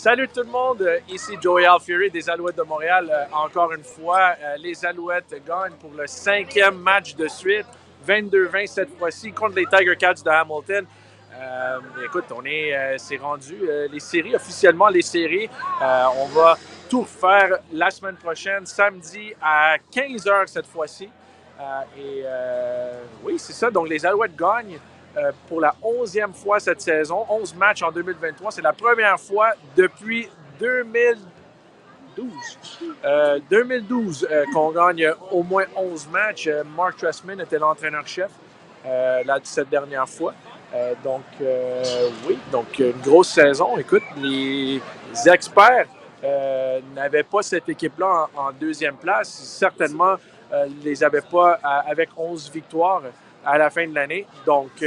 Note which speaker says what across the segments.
Speaker 1: Salut tout le monde, ici Joey Alfieri des Alouettes de Montréal. Encore une fois, les Alouettes gagnent pour le 5e match de suite, 22-20 cette fois-ci contre les Tiger Cats de Hamilton. Écoute, c'est rendu les séries, officiellement les séries. On va tout refaire la semaine prochaine, samedi à 15h cette fois-ci. Oui, c'est ça. Donc, les Alouettes gagnent pour la 11e fois cette saison. 11 matchs en 2023. C'est la première fois depuis 2012 qu'on gagne au moins 11 matchs. Mark Trestman était l'entraîneur-chef cette dernière fois. Oui, donc une grosse saison. Écoute, les experts n'avaient pas cette équipe-là en deuxième place. Certainement, ils ne les avaient pas avec 11 victoires à la fin de l'année. Donc,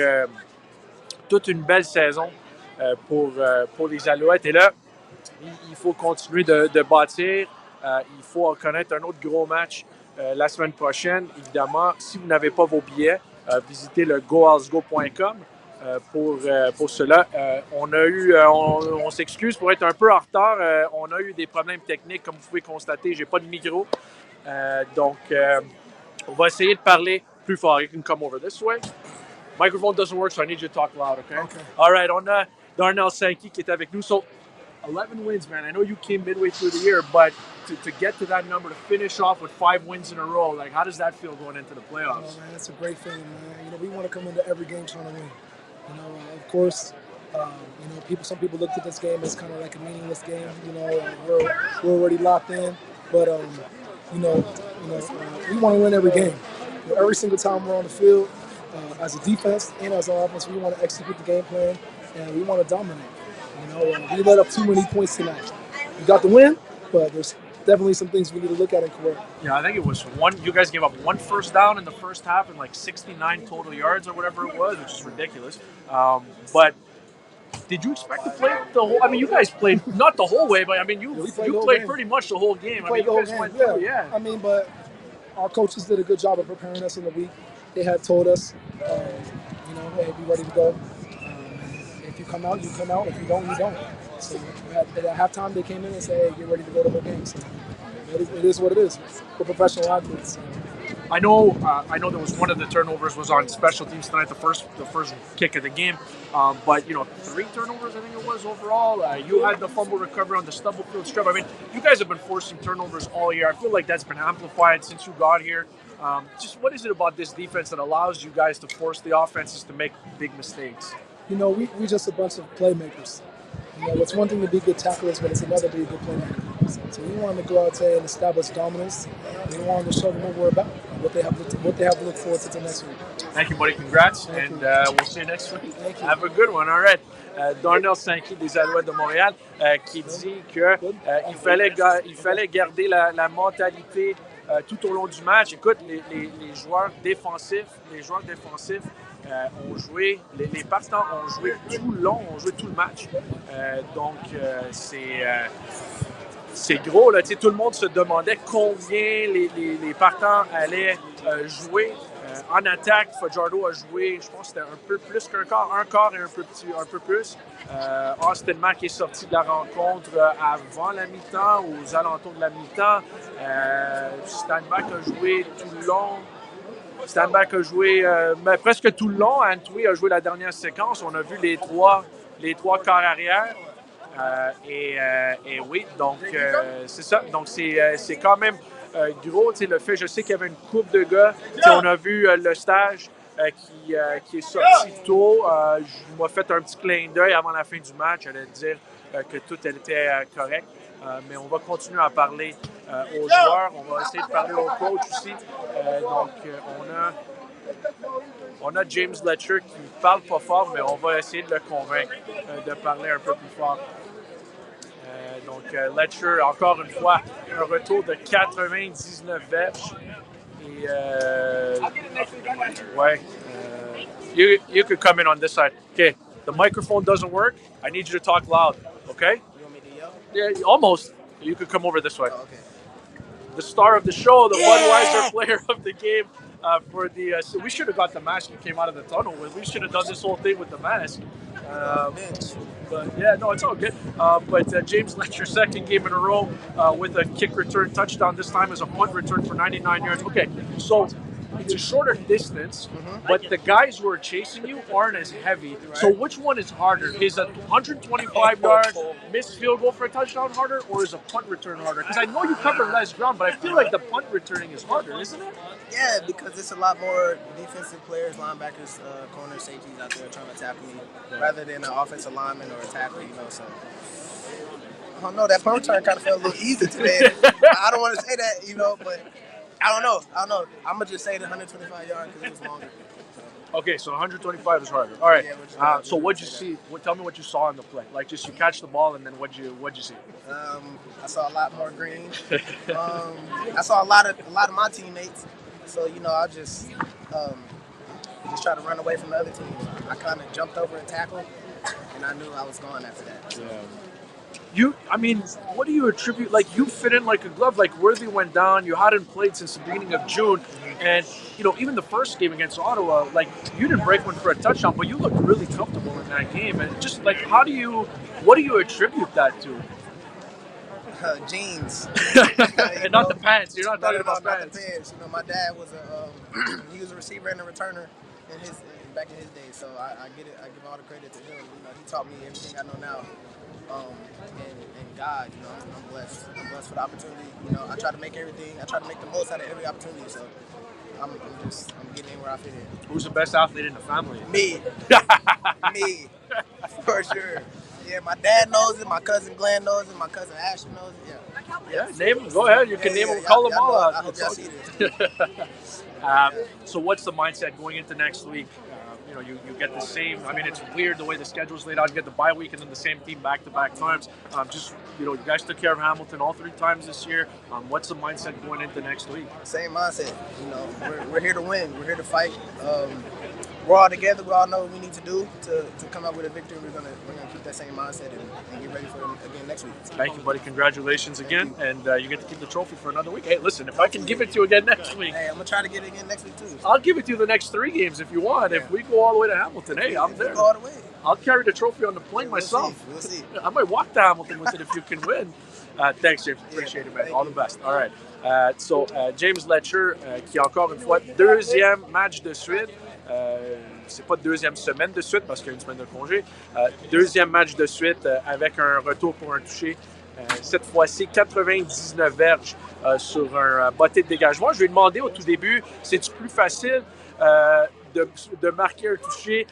Speaker 1: toute une belle saison pour les Alouettes. Et là, il faut continuer de bâtir. Il faut connaître un autre gros match la semaine prochaine. Évidemment, si vous n'avez pas vos billets, visitez le goalsgo.com. Pour cela, on s'excuse pour être un peu en retard. On a eu des problèmes techniques, comme vous pouvez constater. J'ai pas de micro. On va essayer de parler plus fort. You can come over this way. Microphone doesn't work, so I need you to talk loud, okay?
Speaker 2: Okay.
Speaker 1: All right, on a Darnell Sankey qui est avec nous. So, 11 wins, man. I know you came midway through the year, but to get to that number, to finish off with 5 wins in a row, like, how does that feel going into the playoffs?
Speaker 2: Man, that's a great feeling, man. You know, we want to come into every game trying to win. You know, of course, some people looked at this game as kind of like a meaningless game. You know, we're already locked in, but we want to win every game. You know, every single time we're on the field, as a defense and as an offense, we want to execute the game plan and we want to dominate. You know, we let up too many points tonight. We got the win, but there's definitely some things we need to look at and correct.
Speaker 1: Yeah, I think it was you guys gave up 1 first down in the first half and like 69 total yards or whatever it was, which is ridiculous. But did you expect to play the whole? I mean, you guys played not the whole way, but I mean, you played pretty much the whole game. I mean, you guys went through, yeah.
Speaker 2: I mean, but our coaches did a good job of preparing us in the week. They had told us, hey, be ready to go. If you come out, you come out. If you don't, you don't. So at halftime, they came in and said, hey, get ready to go the whole game. So it is what it is. We're professional athletes. So.
Speaker 1: I know there was one of the turnovers was on special teams tonight, the first kick of the game. But 3 turnovers, I think it was overall. You had the fumble recovery on the Stubblefield strip. I mean, you guys have been forcing turnovers all year. I feel like that's been amplified since you got here. Just what is it about this defense that allows you guys to force the offenses to make big mistakes?
Speaker 2: You know, we're just a bunch of playmakers. You know, it's one thing to be good tacklers, but it's another to be a good playmaker. So we wanted to go out there and establish dominance. We wanted to show them what we're about, what they have to look forward to the next week.
Speaker 1: Thank you, buddy. Congrats, we'll see you next week.
Speaker 2: Thank you.
Speaker 1: Have a good one. All right. Darnell Sankey des Alouettes de Montréal qui dit qu'il fallait garder la mentalité tout au long du match. Écoute, les joueurs défensifs ont joué, les partants ont joué tout le long, ont joué tout le match. C'est gros, là. Tout le monde se demandait combien les partants allaient jouer. En attaque, Fajardo a joué, je pense que c'était un peu plus qu'un quart et un peu plus. Austin Mack est sorti de la rencontre avant la mi-temps, aux alentours de la mi-temps. Stanback a joué tout le long. Stanback a joué presque tout le long. Antwi a joué la dernière séquence. On a vu les trois quarts arrière. Oui, donc c'est ça. Donc c'est quand même gros, le fait, je sais qu'il y avait une couple de gars. On a vu le stage qui est sorti tôt. Je m'a fait un petit clin d'œil avant la fin du match. J'allais dire que tout était correct. Mais on va continuer à parler aux joueurs. On va essayer de parler aux coachs aussi. On a James Letcher qui ne parle pas fort, mais on va essayer de le convaincre de parler un peu plus fort. Letcher, encore une fois, un retour de 99 verges. You could come in on this side. Okay, the microphone doesn't work. I need you to talk loud, okay?
Speaker 3: You want me to yell?
Speaker 1: Yeah, almost. You could come over this way.
Speaker 3: Oh, okay.
Speaker 1: The star of the show, the Budweiser player of the game, for the. So we should have got the mask you came out of the tunnel with. We should have done this whole thing with the mask. But yeah, no, it's all good. But James led your second game in a row with a kick return touchdown. This time as a punt return for 99 yards. Okay, so it's a shorter distance, but the guys who are chasing you aren't as heavy. So which one is harder? Is a 125-yard missed field goal for a touchdown harder, or is a punt return harder? Because I know you cover less ground, but I feel like the punt returning is harder, isn't it?
Speaker 3: Yeah, because it's a lot more defensive players, linebackers, corners, safeties out there trying to tackle me, rather than an offensive lineman or a tackle. So I don't know. That punt return kind of felt a little easy today. I don't want to say that, but I don't know. I'm gonna just say the 125 yards because it was longer.
Speaker 1: Okay, so 125 is harder. All right.
Speaker 3: Yeah,
Speaker 1: so what'd you see? Tell me what you saw in the play. Like, just you catch the ball, and then what'd you see?
Speaker 3: I saw a lot more green. I saw a lot of my teammates. So I just try to run away from the other team. I kind of jumped over and tackled, and I knew I was gone after that. So.
Speaker 1: Yeah. What do you attribute? Like, you fit in like a glove. Like, Worthy went down. You hadn't played since the beginning of June, and even the first game against Ottawa, like, you didn't break one for a touchdown, but you looked really comfortable in that game. And just like, what do you attribute that to?
Speaker 3: Jeans.
Speaker 1: And not the pants. You're not talking about
Speaker 3: not
Speaker 1: pants.
Speaker 3: The pants. My dad was he was a receiver and a returner back in his day. So I get it. I give all the credit to him. He taught me everything I know now. And God, I'm blessed. I'm blessed for the opportunity. I try to make the most out of every opportunity. So I'm getting in where I fit in.
Speaker 1: Who's the best athlete in the family?
Speaker 3: Me. Me. For sure. Yeah, my dad knows it, my cousin Glenn knows it, my cousin Ashley knows it.
Speaker 1: Yeah, name them. Go ahead. You can name them. Call them all out.
Speaker 3: I hope y'all see this.
Speaker 1: So what's the mindset going into next week? You get the same. It's weird the way the schedule's laid out. You get the bye week and then the same team back-to-back times. You guys took care of Hamilton all 3 times this year. What's the mindset going into next week?
Speaker 3: Same mindset. We're here to win. We're here to fight. We're all together. We all know what we need to do to come up with a victory. We're gonna keep that same mindset and get ready for it again next week.
Speaker 1: Thank you, buddy. Congratulations again, and you get to keep the trophy for another week. Hey, listen, if I can give it to you again next week,
Speaker 3: hey, I'm gonna try to get it again next week too.
Speaker 1: I'll give it to you the next 3 games if you want. Yeah. If we go all the way to Hamilton, hey, I'm there.
Speaker 3: Go all the way.
Speaker 1: I'll carry the trophy on the plane myself.
Speaker 3: We'll see.
Speaker 1: I might walk to Hamilton with it if you can win. Thanks, James. Appreciate it, man. All the best. All right. James Letcher, qui encore une fois, 2e match de suite. C'est pas 2e semaine de suite parce qu'il y a une semaine de congé. 2e match de suite avec un retour pour un touché. Cette fois-ci, 99 verges sur un botté de dégagement. Je lui ai demandé au tout début, c'est-tu plus facile de marquer un touché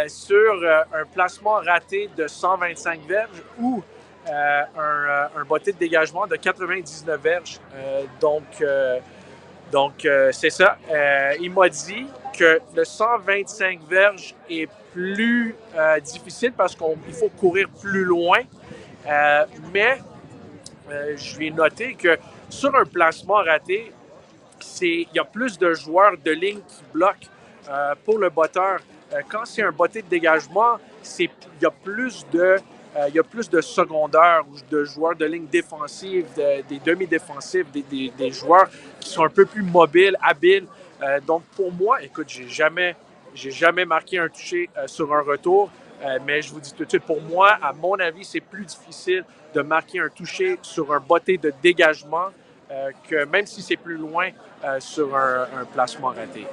Speaker 1: sur un placement raté de 125 verges ou un botté de dégagement de 99 verges. Donc, c'est ça. Il m'a dit que le 125 verges est plus difficile parce qu'il faut courir plus loin. Mais je lui ai noté que sur un placement raté, il y a plus de joueurs de ligne qui bloquent pour le botteur. Quand c'est un botté de dégagement, il y a plus de secondaires ou de joueurs de ligne défensive, des demi-défensifs, des joueurs qui sont un peu plus mobiles, habiles. Donc pour moi, écoute, j'ai jamais marqué un touché sur un retour, mais je vous dis tout de suite, pour moi, à mon avis, c'est plus difficile de marquer un touché sur un botté de dégagement que même si c'est plus loin sur un placement raté.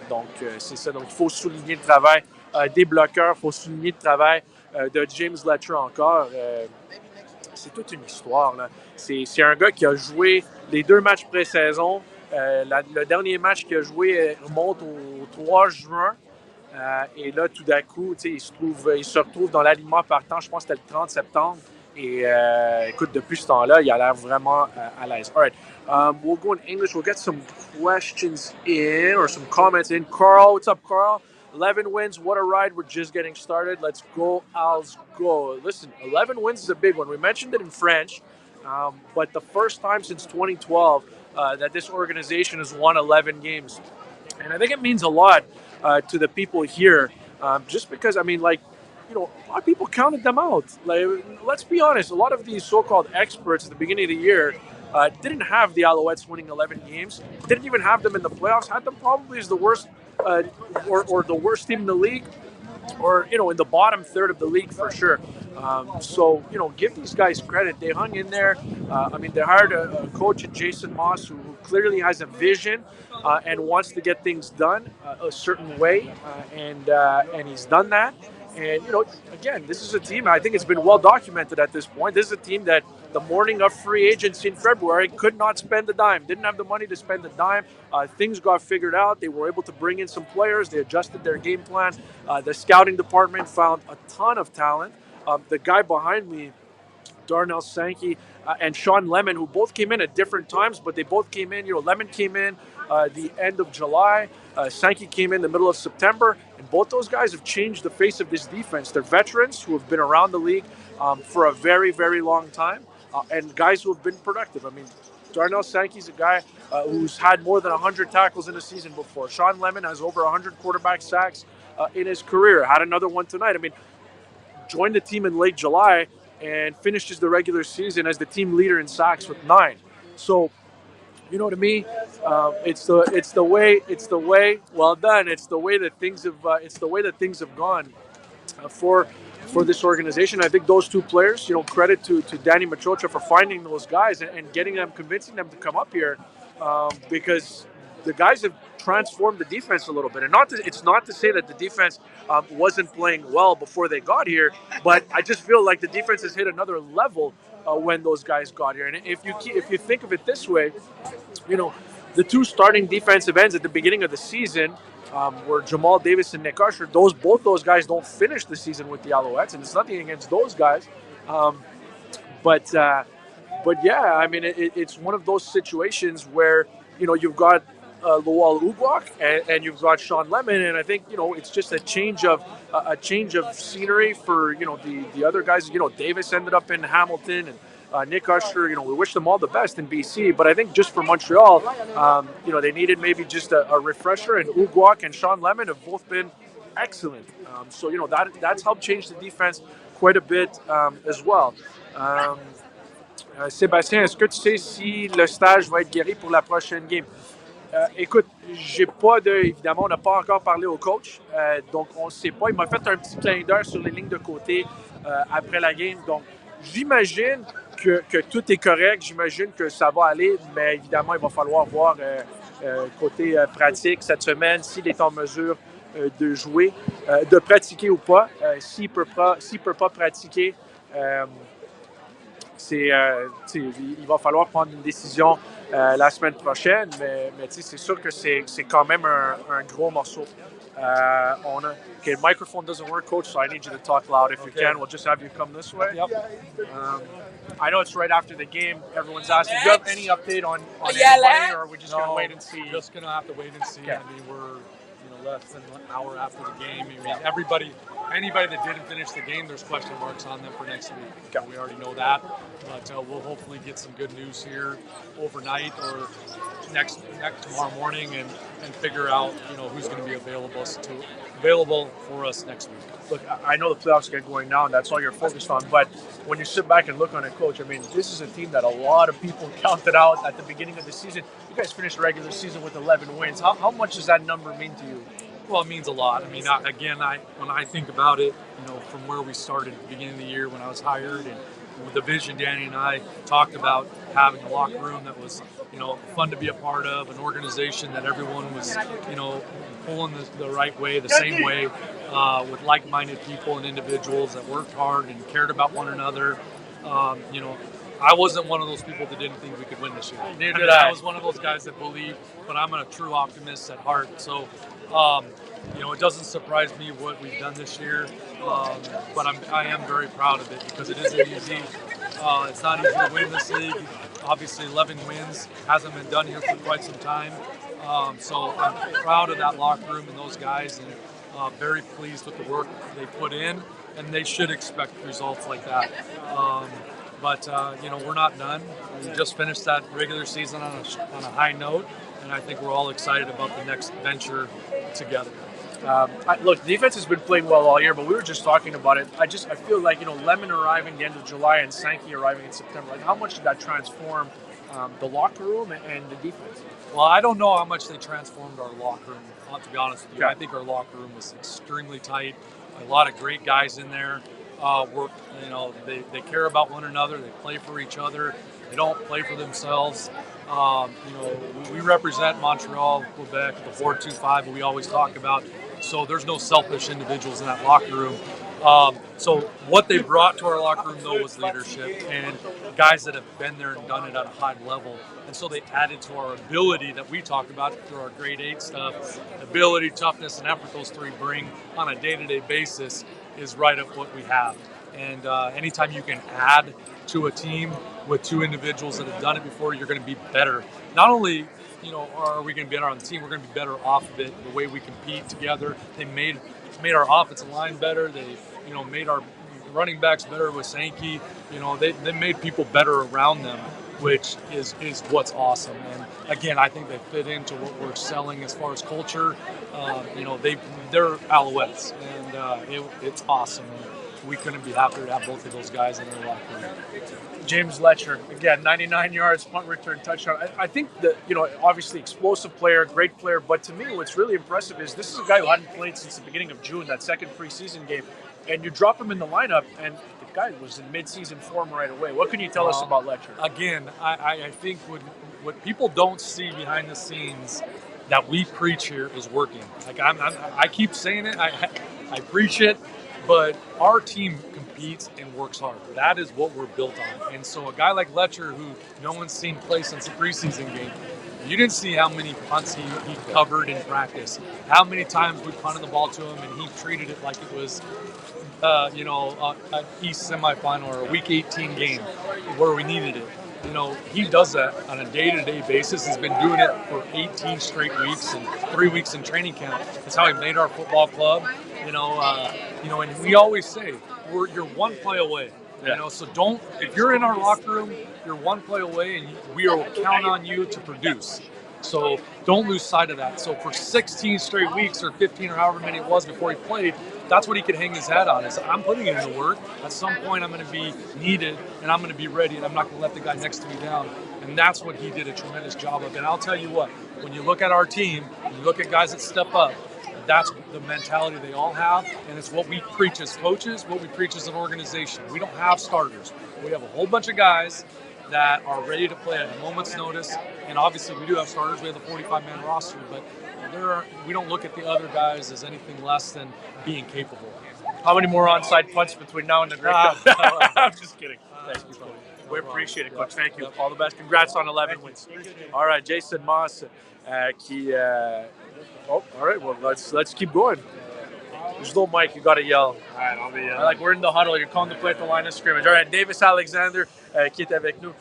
Speaker 1: Donc c'est ça. Donc il faut souligner le travail des bloqueurs, il faut souligner le travail de James Letcher encore. C'est toute une histoire, là. C'est un gars qui a joué les 2 matchs pré-saison. Le dernier match qu'il a joué remonte au 3 juin. Et là, tout d'un coup, il se retrouve dans l'alignement partant. Je pense que c'était le 30 septembre. Et écoute, depuis ce temps-là, il a l'air vraiment à l'aise. All right. We'll go in English. We'll get some questions in or some comments in. Carl, what's up, Carl? 11 wins, what a ride. We're just getting started. Let's go, Als, go. Listen, 11 wins is a big one. We mentioned it in French, but the first time since 2012 that this organization has won 11 games. And I think it means a lot to the people here, just because, a lot of people counted them out. Like, let's be honest, a lot of these so-called experts at the beginning of the year Didn't have the Alouettes winning 11 games. Didn't even have them in the playoffs. Had them probably as the worst or the worst team in the league, or in the bottom third of the league for sure. So give these guys credit. They hung in there. They hired a coach in Jason Moss who clearly has a vision and wants to get things done a certain way, and he's done that. And again, this is a team. I think it's been well documented at this point. This is a team that the morning of free agency in February could not spend a dime. Didn't have the money to spend a dime. Things got figured out. They were able to bring in some players. They adjusted their game plan. The scouting department found a ton of talent. The guy behind me, Darnell Sankey and Sean Lemon, who both came in at different times, but they both came in. Lemon came in the end of July. Sankey came in the middle of September, and both those guys have changed the face of this defense. They're veterans who have been around the league for a very, very long time, and guys who have been productive. Darnell Sankey's a guy who's had more than 100 tackles in a season before. Sean Lemon has over 100 quarterback sacks in his career. Had another one tonight. Joined the team in late July and finishes the regular season as the team leader in sacks with 9. So, to me, it's the way. Well done. It's the way that things have gone for this organization. I think those two players, credit to Danny Machocha for finding those guys and getting them, convincing them to come up here, because the guys have transformed the defense a little bit. And it's not to say that the defense wasn't playing well before they got here, but I just feel like the defense has hit another level when those guys got here. And if you think of it this way, the two starting defensive ends at the beginning of the season were Jamal Davis and Nick Usher. Both those guys don't finish the season with the Alouettes, and it's nothing against those guys. But yeah, it's one of those situations where you've got Lowell Ugwak and you've got Sean Lemon, and I think it's just a change of scenery for the other guys. Davis ended up in Hamilton, and Nick Usher. We wish them all the best in BC, but I think just for Montreal, they needed maybe just a refresher. And Ugwak and Sean Lemon have both been excellent. So that's helped change the defense quite a bit as well. Sébastien, est-ce que tu sais si le stage va être guéri pour la prochaine game? Écoute, évidemment, on n'a pas encore parlé au coach, donc on ne sait pas. Il m'a fait un petit clin d'œil sur les lignes de côté après la game, donc j'imagine que tout est correct, j'imagine que ça va aller, mais évidemment, il va falloir voir côté pratique cette semaine, s'il est en mesure de jouer, de pratiquer ou pas. S'il peut pas pratiquer, il va falloir prendre une décision la semaine prochaine, mais c'est sûr que c'est quand même un gros morceau. Okay, the microphone doesn't work, Coach, so I need you to talk loud if you can. We'll just have you come this way.
Speaker 4: Yep.
Speaker 1: I know it's right after the game. Everyone's asking, do you have any update on anybody, or are we just going to wait and see?
Speaker 4: Just going to have to wait and see.
Speaker 1: Okay.
Speaker 4: We're less than an hour after the game. Anybody that didn't finish the game, there's question marks on them for next week.
Speaker 1: Okay.
Speaker 4: We already know that, but we'll hopefully get some good news here overnight or next tomorrow morning and figure out who's going to be available for us next week.
Speaker 1: Look, I know the playoffs get going now, and that's all you're focused on. But when you sit back and look on it, Coach, this is a team that a lot of people counted out at the beginning of the season. You guys finished the regular season with 11 wins. How much does that number mean to you?
Speaker 4: Well, it means a lot. When I think about it, from where we started at the beginning of the year when I was hired, and with the vision Danny and I talked about having a locker room that was, fun to be a part of, an organization that everyone was, pulling the right way, the same way, with like-minded people and individuals that worked hard and cared about one another. I wasn't one of those people that didn't think we could win this year.
Speaker 1: Neither did I.
Speaker 4: I was one of those guys that believed, but I'm a true optimist at heart. So, it doesn't surprise me what we've done this year, but I am very proud of it because it isn't easy. It's not easy to win this league. Obviously, 11 wins hasn't been done here for quite some time. So I'm proud of that locker room and those guys, and very pleased with the work they put in, and they should expect results like that. But we're not done. We just finished that regular season on a high note, and I think we're all excited about the next venture together.
Speaker 1: Look, defense has been playing well all year, but we were just talking about it. I feel like Lemon arriving the end of July and Sankey arriving in September. Like, how much did that transform the locker room and the defense?
Speaker 4: Well, I don't know how much they transformed our locker room, to be honest with you.
Speaker 1: Yeah.
Speaker 4: I think our locker room was extremely tight. A lot of great guys in there. They care about one another. They play for each other. They don't play for themselves. We represent Montreal, Quebec, the 4-2-5 that we always talk about. So there's no selfish individuals in that locker room. So what they brought to our locker room, though, was leadership and guys that have been there and done it at a high level. And so they added to our ability that we talked about through our grade 8 stuff. Ability, toughness, and effort those three bring on a day-to-day basis is right up what we have. And anytime you can add to a team with two individuals that have done it before, you're going to be better. Not only are we going to be better on the team, we're going to be better off of it, the way we compete together. They made our offensive line better. They made our running backs better with Sankey. They made people better around them, which is what's awesome. And again, I think they fit into what we're selling as far as culture. They're Alouettes, and it's awesome. And we couldn't be happier to have both of those guys in the locker room.
Speaker 1: James Letcher, again, 99 yards, punt return, touchdown. I think that, obviously explosive player, great player, but to me what's really impressive is this is a guy who hadn't played since the beginning of June, that second preseason game, and you drop him in the lineup, and the guy was in mid-season form right away. What can you tell us about Letcher?
Speaker 4: Again, I think what people don't see behind the scenes that we preach here is working. Like I keep saying it, I preach it, but our team competes and works hard. That is what we're built on. And so a guy like Letcher, who no one's seen play since the preseason game, you didn't see how many punts he covered in practice, how many times we punted the ball to him and he treated it like it was an East semifinal or a Week 18 game where we needed it. He does that on a day-to-day basis. He's been doing it for 18 straight weeks and 3 weeks in training camp. That's how he made our football club. And we always say you're one play away. So if you're in our locker room, you're one play away, and we will count on you to produce. So don't lose sight of that. So for 16 straight weeks or 15 or however many it was before he played, that's what he could hang his hat on. Is I'm putting in the work. At some point, I'm going to be needed, and I'm going to be ready, and I'm not going to let the guy next to me down. And that's what he did a tremendous job of. And I'll tell you what, when you look at our team, you look at guys that step up, that's the mentality they all have, and it's what we preach as coaches, what we preach as an organization. We don't have starters. We have a whole bunch of guys that are ready to play at a moment's notice, and obviously we do have starters. We have the 45-man roster, but we don't look at the other guys as anything less than being capable.
Speaker 1: How many more onside punts between now and the Grey Cup? I'm just kidding. We appreciate it, Coach. Thank you. All the best. Congrats on 11 wins. All right, Jason Moss. All right. Well, let's keep going. There's no mic. You got to yell.
Speaker 5: All right, I'll be yelling.
Speaker 1: We're in the huddle. You're calling the play at the line of scrimmage. All right, Davis Alexander qui est avec nous.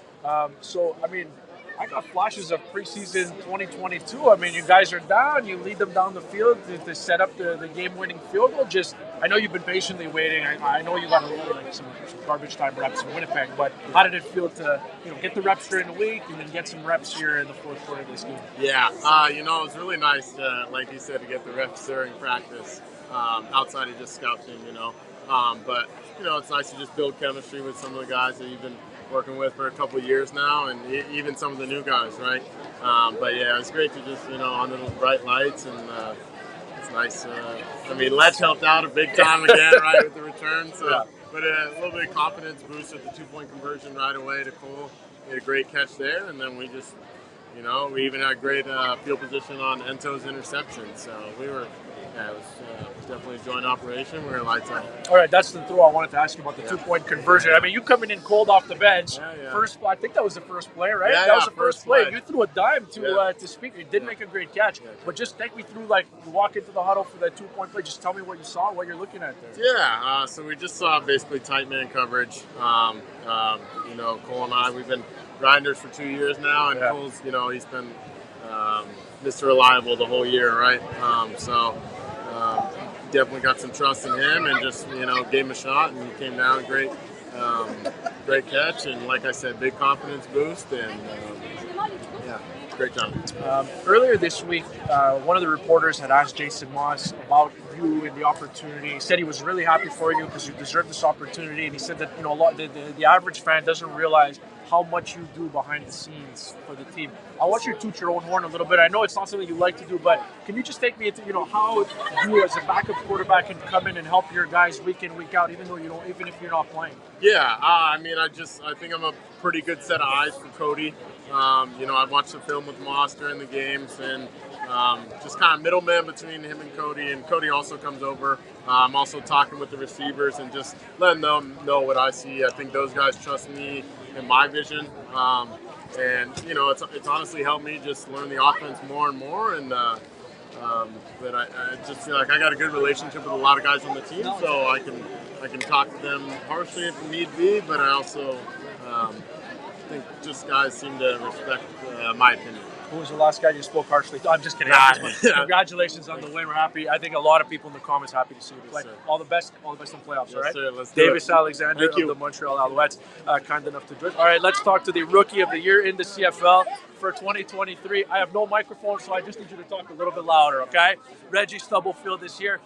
Speaker 1: I got flashes of preseason 2022. You guys are down. You lead them down the field to set up the game-winning field goal. I know you've been patiently waiting. I know you got some garbage time reps in Winnipeg, but how did it feel to get the reps during the week and then get some reps here in the fourth quarter of this game?
Speaker 5: Yeah, it was really nice, like you said, to get the reps during practice outside of just scouting, But, it's nice to just build chemistry with some of the guys that you've been working with for a couple of years now, and even some of the new guys, right? But yeah, it's great to just, under those bright lights, and it's nice. Letch helped out a big time again, right, with the return. So, yeah. But a little bit of confidence boost with the 2-point conversion right away to Cole. He had a great catch there, and then we just, we even had great field position on Ento's interception. So it was definitely a joint operation. We were lights out.
Speaker 1: All right, that's the throw I wanted to ask you about, the 2-point conversion. You coming in cold off the bench.
Speaker 5: Yeah.
Speaker 1: First, I think that was the first play, right?
Speaker 5: Yeah,
Speaker 1: that was the first play.
Speaker 5: play.
Speaker 1: You threw a dime to Speaker. You did make a great catch. Yeah. But just take me through, you walk into the huddle for that 2-point play. Just tell me what you saw, what you're looking at there.
Speaker 5: Yeah, so we just saw basically tight man coverage. Cole and I, we've been grinders for 2 years now, and Cole's, he's been Mr. Reliable the whole year, right? Definitely got some trust in him, and just gave him a shot, and he came down great catch, and like I said, big confidence boost, and Great job.
Speaker 1: Earlier this week, one of the reporters had asked Jason Moss about you and the opportunity. He said he was really happy for you because you deserve this opportunity, and he said that a lot the average fan doesn't realize how much you do behind the scenes for the team. I want you to toot your own horn a little bit. I know it's not something you like to do, but can you just take me into how you as a backup quarterback can come in and help your guys week in, week out, even if you're not playing?
Speaker 5: Yeah, I mean, I think I'm a pretty good set of eyes for Cody. I watched the film with Moss during the games, and just kind of middleman between him and Cody. And Cody also comes over. I'm also talking with the receivers and just letting them know what I see. I think those guys trust me and my vision. It's honestly helped me just learn the offense more and more. And that I just feel like I got a good relationship with a lot of guys on the team, so I can talk to them harshly if need be. But I also think just guys seem to respect my opinion.
Speaker 1: Who was the last guy you spoke harshly to? I'm just kidding. Congratulations on the win. We're happy. I think a lot of people in the comments happy to see you play.
Speaker 5: Yes,
Speaker 1: all the best in playoffs,
Speaker 5: yes,
Speaker 1: all right?
Speaker 5: Sir. Let's do
Speaker 1: Davis
Speaker 5: it.
Speaker 1: Alexander of the Montreal Alouettes, kind enough to do it. All right, let's talk to the Rookie of the Year in the CFL for 2023. I have no microphone, so I just need you to talk a little bit louder, okay? Reggie Stubblefield this year.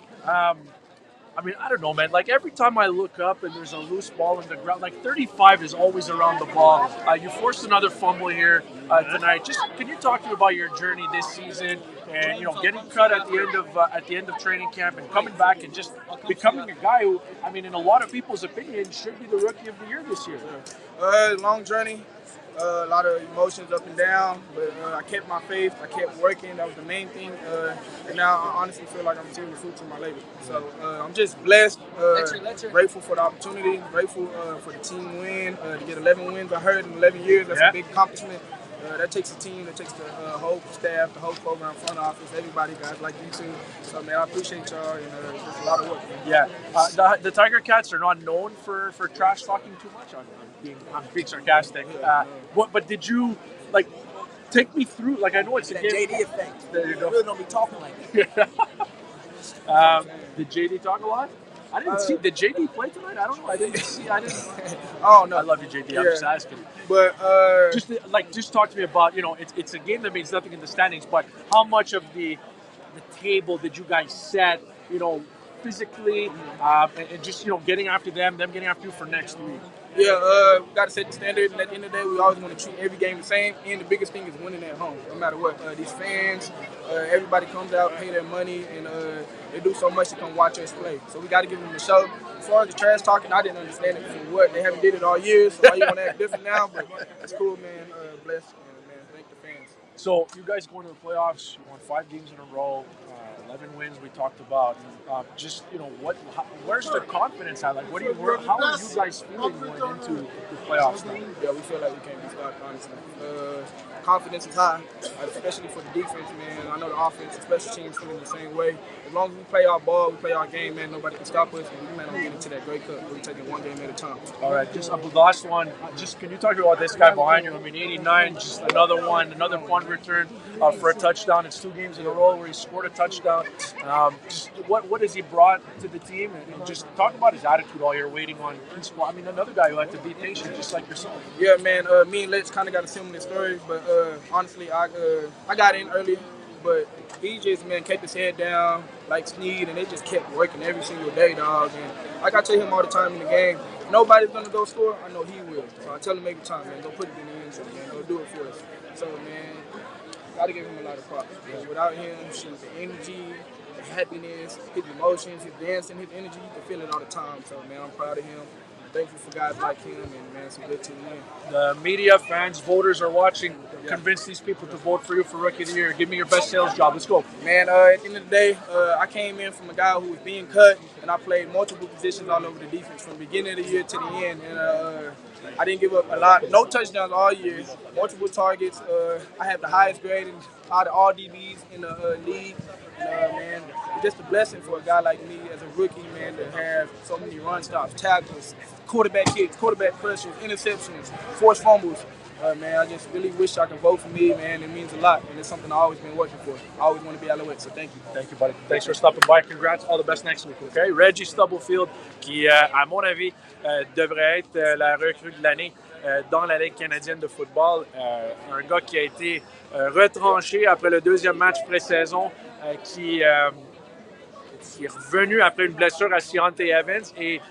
Speaker 1: I don't know, man. Like, every time I look up and there's a loose ball in the ground, like 35 is always around the ball. You forced another fumble here tonight. Just can you talk to me about your journey this season and getting cut at the end of training camp and coming back and just becoming a guy who, in a lot of people's opinion, should be the Rookie of the Year this year?
Speaker 3: Long journey. A lot of emotions up and down, but I kept my faith. I kept working. That was the main thing. And now I honestly feel like I'm receiving the fruits of my labor. So I'm just blessed, grateful for the opportunity, grateful for the team win, to get 11 wins. I heard in 11 years, that's a big accomplishment. That takes a team, that takes the whole staff, the whole program, front office, everybody, guys like you too. So, man, I appreciate y'all, and it's just a lot of work, man.
Speaker 1: Yeah. The Tiger Cats are not known for trash talking too much. I'm being sarcastic. But did you, take me through, I know it's a game.
Speaker 3: JD effect.
Speaker 1: There you go.
Speaker 3: Really don't be talking like that.
Speaker 1: Did JD talk a lot? I didn't see. Did JD play tonight? I don't know. I didn't see.
Speaker 3: Oh, no.
Speaker 1: I love you, JD. I'm just asking.
Speaker 3: But
Speaker 1: just talk to me about it's a game that means nothing in the standings, but how much of the table did you guys set? Physically, and just getting after them getting after you for next week.
Speaker 3: Yeah, we got to set the standard, and at the end of the day, we always want to treat every game the same. And the biggest thing is winning at home, no matter what. These fans, everybody comes out, pay their money, and they do so much to come watch us play. So we got to give them a show. As far as the trash talking, I didn't understand it for what. They haven't did it all year, so why you want to act different now? But it's cool, man. Blessed, and man, thank the fans.
Speaker 1: So you guys going to the playoffs, you won 5 games in a row, 11 wins we talked about. Where's the confidence at? How are you guys feeling going into the playoffs now?
Speaker 3: Yeah, we feel like we can't be stopped, honestly. Confidence is high, especially for the defense, man. I know the offense, the special teams, feeling the same way. As long as we play our ball, we play our game, man, nobody can stop us. And we plan on getting to that Grey Cup. We're taking one game at a time.
Speaker 1: All right, just the last one. Can you talk about this guy behind you? 89, just another punt return for a touchdown. It's 2 games in a row where he scored a touchdown. What has he brought to the team? And just talk about his attitude all year, waiting on principal. Another guy who had to be patient, just like yourself.
Speaker 3: Yeah, man. Me and Lex kind of got a similar story, but honestly, I got in early, but he just, man, kept his head down like Sneed, and they just kept working every single day, dog. And like I tell him all the time in the game, if nobody's gonna go score, I know he will. So I tell him every time, man, go put it in the end zone, man, go do it for us. So, man, gotta give him a lot of props. Because without him, the energy, the happiness, his emotions, his dancing, his energy, you can feel it all the time. So, man, I'm proud of him. Thankful for guys like him, and man, it's a good team win.
Speaker 1: The media, fans, voters are watching. Convince these people to vote for you for Rookie of the Year. Give me your best sales job. Let's go.
Speaker 3: Man, at the end of the day, I came in from a guy who was being cut, and I played multiple positions all over the defense from the beginning of the year to the end. And I didn't give up a lot. No touchdowns all year. Multiple targets. I have the highest grade out of all DBs in the league. Man, it's just a blessing for a guy like me as a rookie, man, to have so many run stops, tackles, quarterback kicks, quarterback pressures, interceptions, forced fumbles. Man, I just really wish I could vote for me, man. It means a lot, and it's something I've always been working for. I always want to be Alouette, so thank you.
Speaker 1: Thank you, buddy. Thanks for stopping by. Congrats. All the best next week, okay? Reggie Stubblefield, qui, à mon avis, devrait être la recrue de l'année. dans la Ligue canadienne de football. Un gars qui a été retranché après le deuxième match pré-saison, qui est revenu après une blessure à Deontay Evans et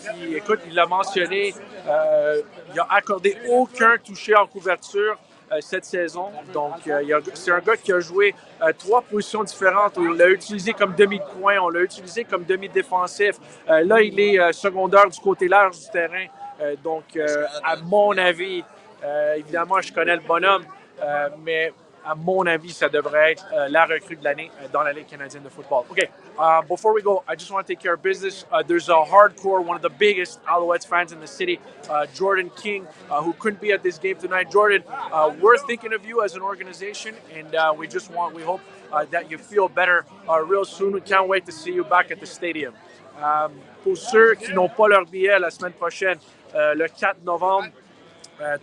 Speaker 1: qui, écoute, il l'a mentionné, il n'a accordé aucun touché en couverture cette saison. Donc, c'est un gars qui a joué 3 positions différentes. On l'a utilisé comme demi de coin, on l'a utilisé comme demi défensif. Là, il est secondaire du côté large du terrain. Donc, à mon avis, évidemment, je connais le bonhomme, mais à mon avis, ça devrait être la recrue de l'année dans la Ligue canadienne de football. Okay, before we go, I just want to take care of business. There's a hardcore, one of the biggest Alouettes fans in the city, Jordan King, who couldn't be at this game tonight. Jordan, we're thinking of you as an organization, and we hope that you feel better real soon. We can't wait to see you back at the stadium. Pour ceux qui n'ont pas leur billet la semaine prochaine, le 4 novembre,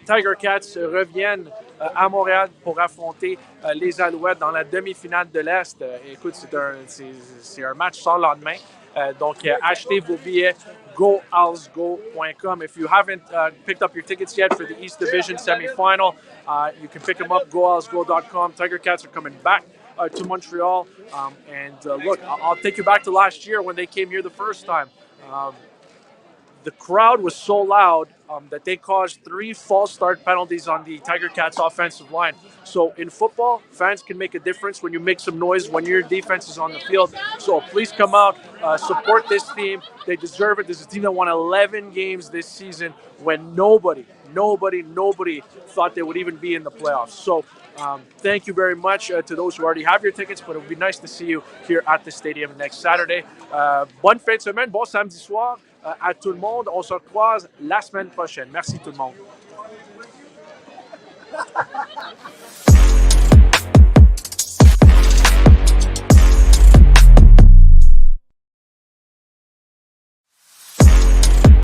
Speaker 1: Tiger Cats reviennent à Montréal pour affronter les Alouettes dans la demi-finale de l'Est. Écoute, c'est un match sans lendemain. Donc, achetez vos billets, goalsgo.com. If you haven't picked up your tickets yet for the East Division semifinal, you can pick them up, goalsgo.com. Tiger Cats are coming back to Montreal. Look, I'll take you back to last year when they came here the first time. The crowd was so loud that they caused 3 false start penalties on the Tiger Cats offensive line. So in football, fans can make a difference when you make some noise when your defense is on the field. So please come out, support this team. They deserve it. This is a team that won 11 games this season when nobody thought they would even be in the playoffs. So thank you very much to those who already have your tickets, but it would be nice to see you here at the stadium next Saturday. Bonne fin de semaine, bon samedi soir à tout le monde. On se croise la semaine prochaine. Merci tout le monde.